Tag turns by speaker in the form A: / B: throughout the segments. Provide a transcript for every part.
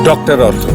A: Doctor ortho,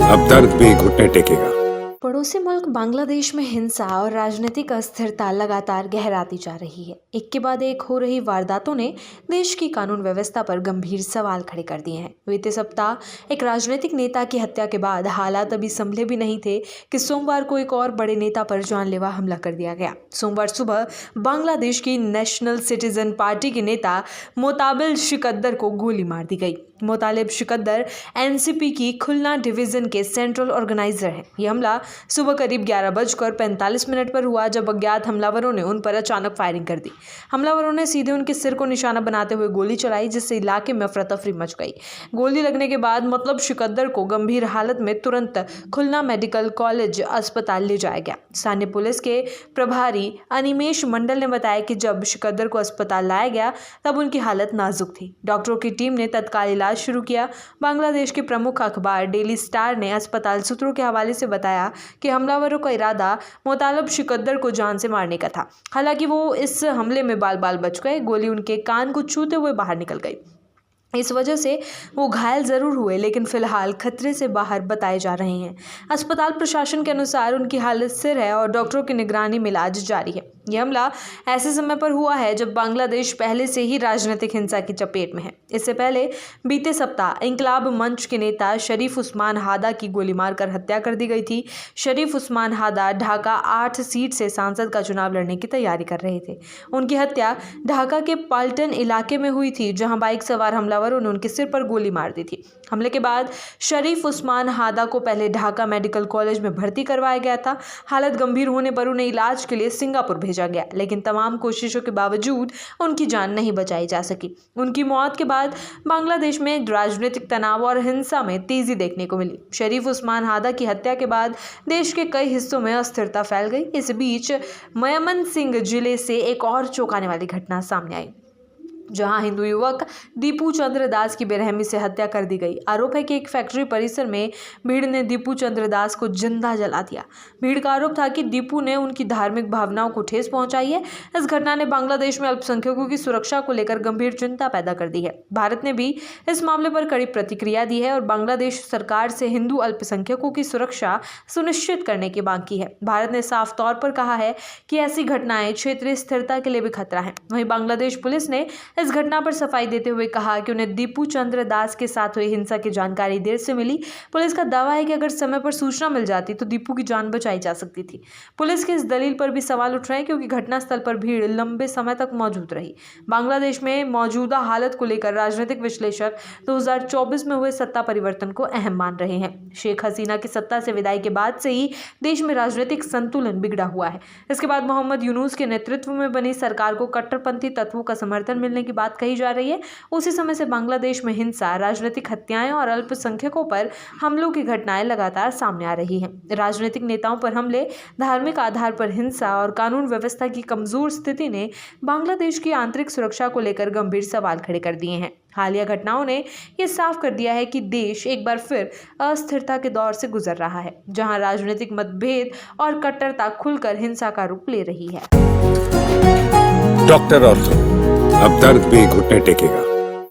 A: अब दर्द भी घुटने टेकेगा।
B: पड़ोसी मुल्क बांग्लादेश में हिंसा और राजनीतिक अस्थिरता लगातार गहराती जा रही है। एक के बाद एक हो रही वारदातों ने देश की कानून व्यवस्था पर गंभीर सवाल खड़े कर दिए हैं। बीते सप्ताह एक राजनीतिक नेता की हत्या के बाद हालात अभी संभले भी नहीं थे कि सोमवार को एक और बड़े नेता पर जानलेवा हमला कर दिया गया। सोमवार सुबह बांग्लादेश की नेशनल सिटीजन पार्टी के नेता मोताबिल शिकद्दर को गोली मार दी गई। मोतालिब शिकद्दर एनसीपी की खुलना डिवीजन के सेंट्रल ऑर्गेनाइजर हैं। यह हमला सुबह करीब 11:45 पर हुआ, जब अज्ञात हमलावरों ने उन पर अचानक फायरिंग कर दी। हमलावरों ने सीधे उनके सिर को निशाना बनाते हुए गोली चलाई, जिससे इलाके में अफरा तफरी मच गई। गोली लगने के बाद मतलब शिकद्दर को गंभीर हालत में तुरंत खुलना मेडिकल कॉलेज अस्पताल ले जाया गया। स्थानीय पुलिस के प्रभारी अनिमेश मंडल ने बताया कि जब शिकद्दर को अस्पताल लाया गया तब उनकी हालत नाजुक थी। डॉक्टरों की टीम ने तत्काल इलाज शुरू किया। बांग्लादेश के प्रमुख अखबार डेली स्टार ने अस्पताल सूत्रों के हवाले से बताया कि हमलावरों का इरादा मोतालिब शिकद्दर को जान से मारने का था। हालांकि वो इस हमले में बाल बाल बच गए। गोली उनके कान को छूते हुए बाहर निकल गई। इस वजह से वो घायल जरूर हुए, लेकिन फिलहाल खतरे से बाहर बताए जा रहे हैं। अस्पताल प्रशासन के अनुसार उनकी हालत स्थिर है और डॉक्टरों की निगरानी में इलाज जारी है। यह हमला ऐसे समय पर हुआ है जब बांग्लादेश पहले से ही राजनीतिक हिंसा की चपेट में है। इससे पहले बीते सप्ताह इंकलाब मंच के नेता शरीफ उस्मान हादा की गोली मारकर हत्या कर दी गई थी। शरीफ उस्मान हादा ढाका 8 सीट से सांसद का चुनाव लड़ने की तैयारी कर रहे थे। उनकी हत्या ढाका के पाल्टन इलाके में हुई थी, जहां बाइक सवार हमलावरों ने उनके सिर पर गोली मार दी थी। हमले के बाद शरीफ उस्मान हादा को पहले ढाका मेडिकल कॉलेज में भर्ती करवाया गया था। हालत गंभीर होने पर उन्हें इलाज के लिए सिंगापुर भेजा गया, लेकिन तमाम कोशिशों के बावजूद उनकी जान नहीं बचाई जा सकी। उनकी मौत के बाद बांग्लादेश में राजनीतिक तनाव और हिंसा में तेजी देखने को मिली। शरीफ उस्मान हादा की हत्या के बाद देश के कई हिस्सों में अस्थिरता फैल गई। इस बीच मयमनसिंह जिले से एक और चौंकाने वाली घटना सामने आई, जहां हिंदू युवक दीपू चंद्र दास की बेरहमी से हत्या कर दी गई। आरोप है कि एक फैक्ट्री परिसर में भीड़ ने दीपू चंद्र दास को जिंदा जला दिया। भीड़ का आरोप था कि दीपू ने उनकी धार्मिक भावनाओं को ठेस पहुंचाई है। इस घटना ने बांग्लादेश में अल्पसंख्यकों की सुरक्षा को लेकर गंभीर चिंता पैदा कर दी है। भारत ने भी इस मामले पर कड़ी प्रतिक्रिया दी है और बांग्लादेश सरकार से हिंदू अल्पसंख्यकों की सुरक्षा सुनिश्चित करने की मांग की है। भारत ने साफ तौर पर कहा है कि ऐसी घटनाएं क्षेत्रीय स्थिरता के लिए भी खतरा है। वहीं बांग्लादेश पुलिस ने इस घटना पर सफाई देते हुए कहा कि उन्हें दीपू चंद्र दास के साथ हुई हिंसा की जानकारी देर से मिली। पुलिस का दावा है कि अगर समय पर सूचना मिल जाती तो दीपू की जान बचाई जा सकती थी। पुलिस की इस दलील पर भी सवाल उठ रहे हैं, क्योंकि घटनास्थल पर भीड़ लंबे समय तक मौजूद रही। बांग्लादेश में मौजूदा हालत को लेकर राजनीतिक विश्लेषक 2024 में हुए सत्ता परिवर्तन को अहम मान रहे हैं। शेख हसीना की सत्ता से विदाई के बाद से ही देश में राजनीतिक संतुलन बिगड़ा हुआ है। इसके बाद मोहम्मद यूनुस के नेतृत्व में बनी सरकार को कट्टरपंथी तत्वों का समर्थन मिलने की बात कही जा रही है। उसी समय से बांग्लादेश में हिंसा, राजनीतिक हत्याएं और अल्पसंख्यकों पर हमलों की घटनाएं लगातार सामने आ रही हैं। राजनीतिक नेताओं पर हमले, धार्मिक आधार पर हिंसा और कानून व्यवस्था की कमजोर स्थिति ने बांग्लादेश की आंतरिक सुरक्षा को लेकर गंभीर सवाल खड़े कर दिए हैं। हालिया घटनाओं ने यह साफ कर दिया है कि देश एक बार फिर अस्थिरता के दौर से गुजर रहा है, जहां राजनीतिक मतभेद और कट्टरता खुलकर हिंसा का रूप ले रही है।
A: डॉक्टर ऑर्थो, अब दर्द भी घुटने टेकेगा।